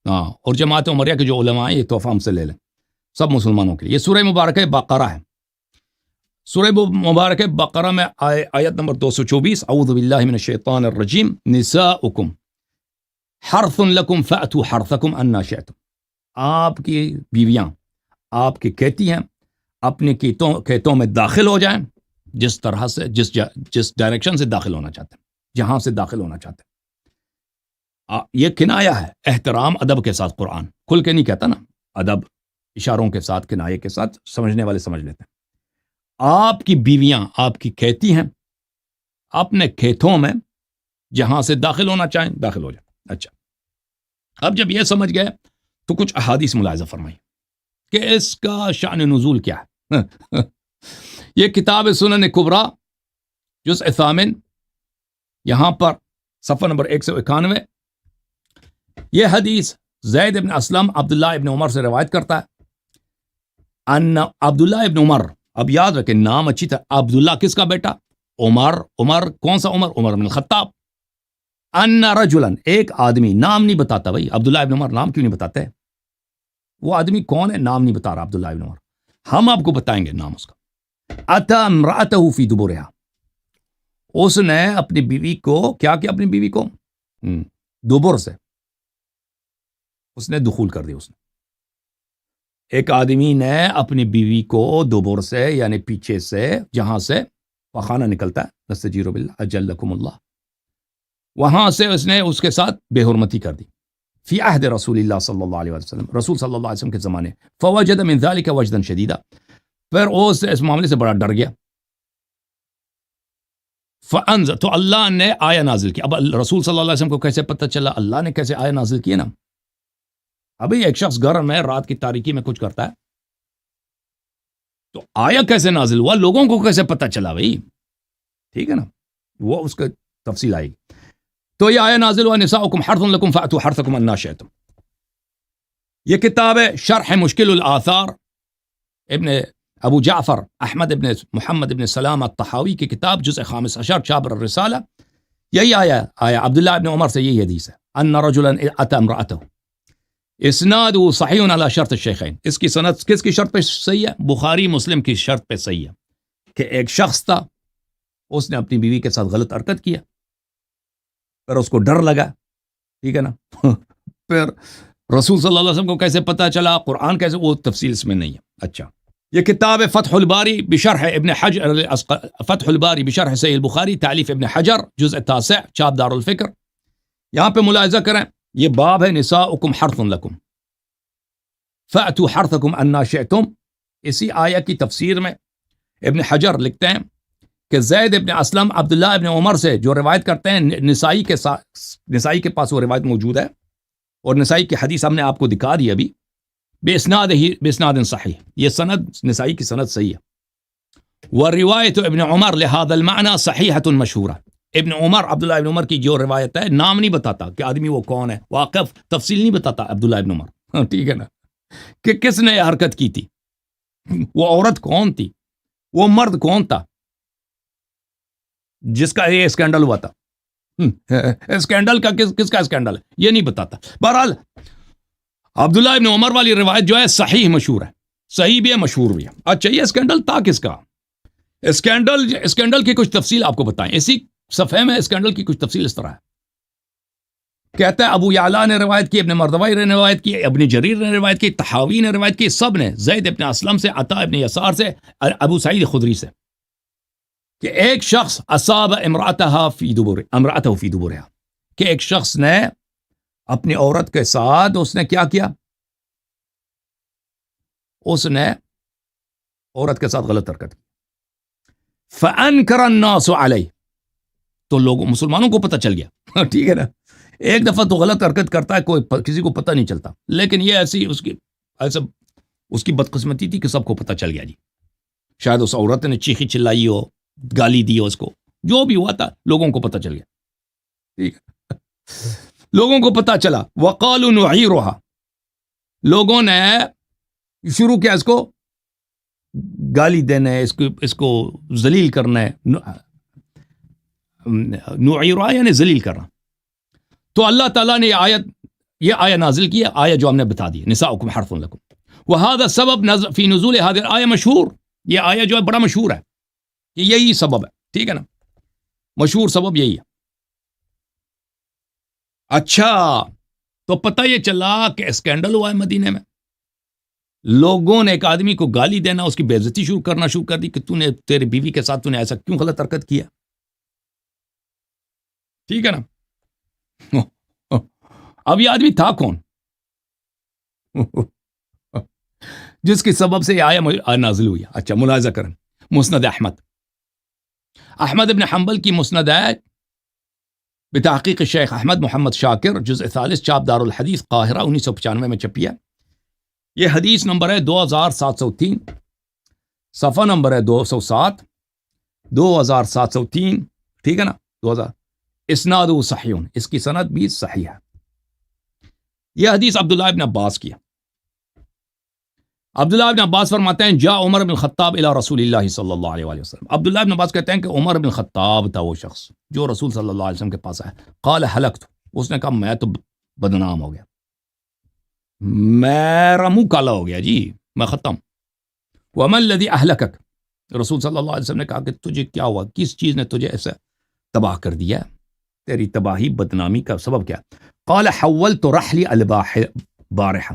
ہاں، اور جماعت عمریہ کے جو علماء ہیں یہ تحفہ ہم سے لے لیں، سب مسلمانوں کے لیے. یہ سورہ مبارکہ بقرہ ہے. سورہ مبارکہ بقرہ میں آیت نمبر 224، اعوذ باللہ من الشیطان الرجیم، نساؤکم حرث لکم فأتوا حرثکم انا شئتم. آپ کی بیویاں آپ کی کہتی ہیں اپنے کھیتوں میں داخل ہو جائیں، جس طرح سے جس ڈائریکشن سے داخل ہونا چاہتے ہیں، جہاں سے داخل ہونا چاہتے ہیں. یہ کنایہ ہے، احترام ادب کے ساتھ. قرآن کھل کے نہیں کہتا نا، ادب اشاروں کے ساتھ، کنایے کے ساتھ، سمجھنے والے سمجھ لیتے ہیں. آپ کی بیویاں آپ کی کہتی ہیں اپنے کھیتوں میں جہاں سے داخل ہونا چاہیں داخل ہو جائیں. اچھا، اب جب یہ سمجھ گئے تو کچھ احادیث ملاحظہ فرمائی کہ اس کا شأن نزول کیا ہے. یہ کتاب سنن کبریٰ جزء 8 یہاں پر صفحہ نمبر 191. یہ حدیث زید ابن اسلم عبداللہ ابن عمر سے روایت کرتا ہے ان عبداللہ ابن عمر، اب یاد رکھیں نام اچھی طرح، عبداللہ کس کا بیٹا؟ عمر کون سا عمر بن الخطاب. ان رجلا، ایک آدمی، نام نہیں بتاتا بھائی. عبداللہ ابن عمر نام کیوں نہیں بتاتے؟ وہ آدمی کون ہے نام نہیں بتا رہا. عبداللہ ابن عمر، ہم آپ کو بتائیں گے نام اس کا. اتی امرأتہ فی دبرہا، اس نے اپنی بیوی کو کیا کیا؟ اپنی بیوی کو دبر سے اس نے دخول کر دی. اس نے، ایک آدمی نے اپنی بیوی کو دبر سے یعنی پیچھے سے، جہاں سے پخانہ نکلتا ہے، نستجیر باللہ اجلکم اللہ، وہاں سے اس نے اس کے ساتھ بے حرمتی کر دی. فی عہد رسول اللہ صلی اللہ علیہ وسلم، رسول صلی اللہ علیہ وسلم کے زمانے. فوجد من ذلک وجدا شدیدا، پھر اس معاملے سے بڑا ڈر گیا. فانزل، تو اللہ نے آیہ نازل کی. اب رسول صلی اللہ علیہ وسلم کو کیسے پتہ چلا؟ اللہ نے کیسے آیہ نازل کی نا. ابھی ایک شخص گھر میں رات کی تاریکی میں کچھ کرتا ہے تو آیہ کیسے نازل ہوا؟ لوگوں کو کیسے پتہ چلا بھائی؟ ٹھیک ہے نا، وہ اس کا تفصیل آئی. تو یہ آیہ نازل ہوا نساؤکم حرث لکم فأتوا حرثکم انا شئتم. یہ کتاب ہے شرح مشکل الآثار، ابن ابو جعفر احمد ابن محمد ابن سلام الطحاوی کی کتاب، جزء 15 چابر الرسالہ. یہی آیا عبداللہ ابن عمر سے یہی حدیث ہے. ان رجلا اتی امرأتہ، اسناد صحیح علی شرط الشیخین. اس کی سند کس کی شرط پہ صحیح ہے؟ بخاری مسلم کی شرط پہ صحیح ہے کہ ایک شخص تھا، اس نے اپنی بیوی کے ساتھ غلط حرکت کیا، پھر اس کو ڈر لگا. ٹھیک ہے نا. پھر رسول صلی اللہ علیہ وسلم کو کیسے پتہ چلا؟ قرآن کیسے؟ وہ تفصیل اس میں نہیں ہے. اچھا، یہ کتاب فتح الباری بشرح ابن حجر، فتح الباری بشرح صحیح البخاری، تالیف ابن حجر، جزء 9 چاپ دار الفکر. یہاں پہ ملاحظہ کریں، یہ باب ہے نساؤکم حرث لکم فأتوا حرثکم انا شئتم. اسی آیہ کی تفسیر میں ابن حجر لکھتے ہیں کہ زید ابن اسلم عبداللہ ابن عمر سے جو روایت کرتے ہیں، نسائی کے پاس وہ روایت موجود ہے، اور نسائی کی حدیث ہم نے آپ کو دکھا دی ابھی، باسناد صحیح. یہ سند نسائی کی سند صحیح ہے. وروایت ابن عمر لهذا المعنى صحیحۃ مشہورہ. ابن عمر، عبداللہ ابن عمر کی جو روایت ہے، نام نہیں بتاتا کہ آدمی وہ کون ہے، واقف تفصیل نہیں بتاتا عبداللہ ابن عمر. ٹھیک ہے نا، کہ کس نے یہ حرکت کی تھی، وہ عورت کون تھی، وہ مرد کون تھا جس کا یہ اسکینڈل ہوا تھا. اسکینڈل کا کس کا اسکینڈل ہے یہ نہیں بتاتا. بہرحال عبداللہ ابن عمر والی روایت جو ہے صحیح مشہور ہے، صحیح بھی ہے مشہور بھی ہے. اچھا، یہ اسکینڈل تھا کس کا؟ اسکینڈل کی کچھ تفصیل آپ کو بتائیں. اسی صفحے میں اسکینڈل کی کچھ تفصیل اس طرح ہے. کہتا ہے ابو یعلا نے روایت کی، ابن مردوی نے روایت کی، ابن جریر نے روایت کی، طحاوی نے روایت کی، سب نے زید ابن اسلم سے، عطا ابن یسار سے، ابو سعید خدری سے، کہ ایک شخص اصاب امرأتہ فی دبرہا، کہ ایک شخص نے اپنی عورت کے ساتھ اس نے کیا کیا؟ اس نے عورت کے ساتھ غلط حرکت کی. فَأَنْكَرَ النَّاسُ عَلَيْهِ، تو لوگوں مسلمانوں کو پتہ چل گیا. ٹھیک ہے نا، ایک دفعہ تو غلط حرکت کرتا ہے، کوئی کسی کو پتہ نہیں چلتا، لیکن یہ ایسی اس کی بدقسمتی تھی کہ سب کو پتہ چل گیا. جی شاید اس عورت نے چیخی چلائی ہو، گالی دی ہو، اس کو جو بھی ہوا تھا لوگوں کو پتہ چل گیا. ٹھیک ہے، لوگوں کو پتہ چلا. وقالوا نعيرها، لوگوں نے شروع کیا اس کو گالی دینے، اس کو ذلیل کرنا. نعيرها یعنی ذلیل کرنا. تو اللہ تعالیٰ نے یہ آیت یہ آیا نازل کی ہے، آیا جو ہم نے بتا دی، نساؤکم حرث لکم، وہذا سبب فی نزول هذه الآیہ مشہور، یہ آیا جو ہے بڑا مشہور ہے، یہی سبب ہے، ٹھیک ہے نا، مشہور سبب یہی ہے۔ اچھا، تو پتہ یہ چلا کہ اسکینڈل ہوا ہے مدینے میں، لوگوں نے ایک آدمی کو گالی دینا، اس کی بے عزتی کرنا شروع کر دی کہ تو نے تیرے بیوی کے ساتھ تو نے ایسا کیوں غلط حرکت کیا، ٹھیک ہے نا۔ اب یہ آدمی تھا کون جس کی سبب سے یہ آیا نازل ہوئی؟ اچھا ملاحظہ کریں، مسند احمد ابن حنبل کی مسند ہے بتحقیق شیخ احمد محمد شاکر، جزء ثالث، چاپ دار الحدیث قاہرہ، 1995 میں چھپی ہے۔ یہ حدیث نمبر ہے 2703، صفحہ نمبر ہے 207، 2703، ٹھیک ہے نا، 2000، اسناد صحیح، اس کی سند بھی صحیح ہے۔ یہ حدیث عبداللہ ابن عباس کی ہے۔ عبداللہ ابن عباس فرماتے ہیں جاء عمر بن خطاب الی رسول اللہ صلی اللہ علیہ وسلم، عبداللہ ابن عباس کہتے ہیں کہ عمر بن خطاب تھا وہ شخص جو رسول صلی اللہ علیہ وسلم کے پاس آیا، قال ہلکت، اس نے کہا میں تو بدنام ہو گیا، میرا منہ کالا ہو گیا جی، میں ختم۔ وما الذی اہلکک، رسول صلی اللہ علیہ وسلم نے کہا کہ تجھے کیا ہوا، کس چیز نے تجھے ایسا تباہ کر دیا، تیری تباہی بدنامی کا سبب کیا؟ قال حولت رحلی البارحہ،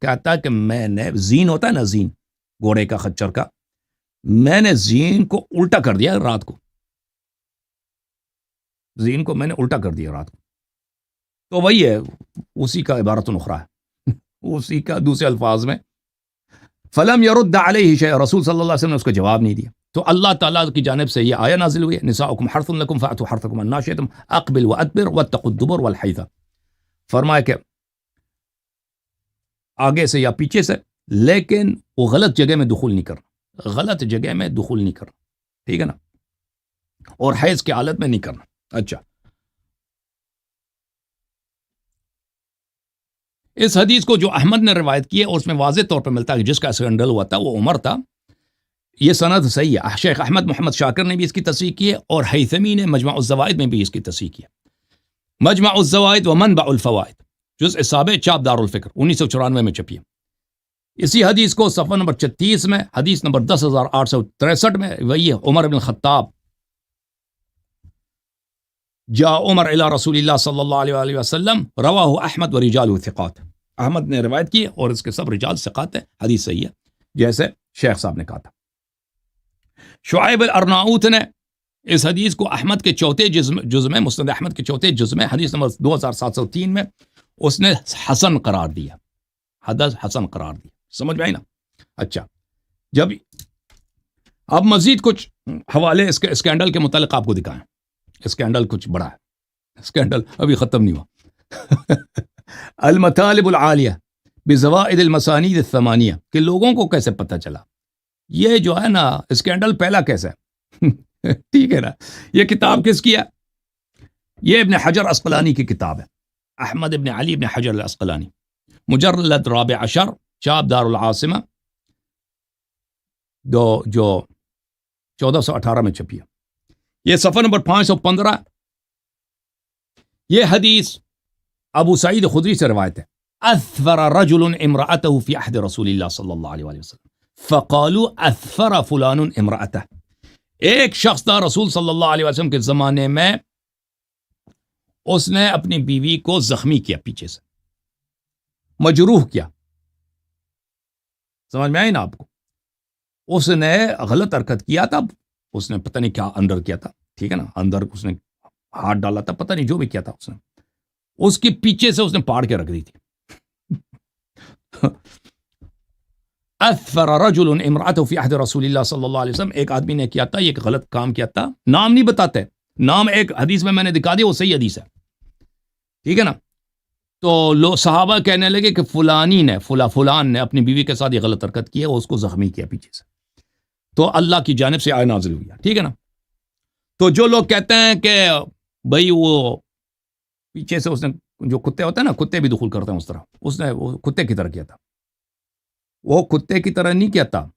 کہتا ہے کہ میں نے، زین ہوتا ہے نا، زین گھوڑے کا، خچر کا، میں نے زین کو الٹا کر دیا رات کو، زین کو میں نے الٹا کر دیا رات کو، تو وہی ہے، اسی کا عبارت اخری ہے، اسی کا دوسرے الفاظ میں، فلم يرد علیہ شیء، رسول صلی اللہ علیہ وسلم نے اس کو جواب نہیں دیا، تو اللہ تعالیٰ کی جانب سے یہ آیا نازل ہوئی ہے، نساؤکم حرث لکم فأتوا حرثکم انا شئتم اقبل وادبر واتقوا الدبر والحیث، فرمایا کہ آگے سے یا پیچھے سے، لیکن وہ غلط جگہ میں دخول نہیں کرنا، غلط جگہ میں دخول نہیں کرنا، ٹھیک ہے نا، اور حیض کی حالت میں نہیں کرنا۔ اچھا، اس حدیث کو جو احمد نے روایت کی ہے اور اس میں واضح طور پر ملتا ہے کہ جس کا اسکینڈل ہوا تھا وہ عمر تھا، یہ سند صحیح ہے۔ شیخ احمد محمد شاکر نے بھی اس کی تصحیح کی ہے، اور ہیثمی نے مجمع الزوائد میں بھی اس کی تصحیح کی ہے، مجمع الزوائد و منبع الفوائد، جزء سابع، چاپ دار الفکر، 1994 میں چھپی ہے۔ اسی حدیث کو صفحہ نمبر 36 میں، حدیث نمبر 10863 میں، وہی ہے، عمر بن خطاب جاء عمر الی رسول اللہ صلی اللہ علیہ وسلم، رواہ احمد و رجال ثقات، احمد نے روایت کی اور اس کے سب رجال ثقات ہیں، حدیث صحیح ہے جیسے شیخ صاحب نے کہا تھا۔ شعیب الارناؤت نے اس حدیث کو احمد کے چوتھے جز میں، مسند احمد کے چوتھے جز میں، حدیث نمبر 2703 میں اس نے حسن قرار دیا، حدث حسن قرار دیا، سمجھ میں آئی نا۔ اچھا، جب اب مزید کچھ حوالے اس کے اسکینڈل کے متعلق آپ کو دکھائیں، اسکینڈل کچھ بڑا ہے، اسکینڈل ابھی ختم نہیں ہوا۔ المطالب العالیہ بزوائد المسانید الثمانیہ، کہ لوگوں کو کیسے پتہ چلا، یہ جو ہے نا اسکینڈل پہلا کیسے ہے، ٹھیک ہے نا۔ یہ کتاب کس کی ہے؟ یہ ابن حجر عسقلانی کی کتاب ہے، احمد ابن علی ابن حجر العسقلانی، مجلد رابع عشر، چاپ دار العاصمہ، جو 1418 میں چھپی ہے۔ یہ صفحہ نمبر 515۔ یہ حدیث ابو سعید خدری سے روایت ہے، اثفر رجل امرأته فی عہد رسول اللہ صلی اللہ علیہ وسلم فقالوا اثفر فلان امرأته، ایک شخص تھا رسول صلی اللہ علیہ وسلم کے زمانے میں، اس نے اپنی بیوی کو زخمی کیا، پیچھے سے مجروح کیا، سمجھ میں آئی نا آپ کو، اس نے غلط حرکت کیا تھا، اس نے پتہ نہیں کیا اندر کیا تھا، ٹھیک ہے نا، اندر اس نے ہاتھ ڈالا تھا، پتہ نہیں جو بھی کیا تھا، اس نے اس کے پیچھے سے اس نے پاڑ کے رکھ دی تھی۔ اثفر رجل امرأته فی عہد رسول اللہ صلی اللہ علیہ وسلم، ایک آدمی نے کیا تھا، یہ غلط کام کیا تھا، نام نہیں بتاتے، نام ایک حدیث میں نے دکھا دیا، وہ صحیح حدیث ہے، ٹھیک ہے نا۔ تو صحابہ کہنے لگے کہ فلانی نے، فلان نے اپنی بیوی کے ساتھ یہ غلط حرکت کی ہے، اس کو زخمی کیا پیچھے سے، تو اللہ کی جانب سے آیت نازل ہوئی ہے، ٹھیک ہے نا۔ تو جو لوگ کہتے ہیں کہ بھئی وہ پیچھے سے اس نے، جو کتے ہوتے ہیں نا، کتے بھی دخول کرتے ہیں اس طرح، اس نے وہ کتے کی طرح کیا تھا، وہ کتے کی طرح نہیں کیا تھا،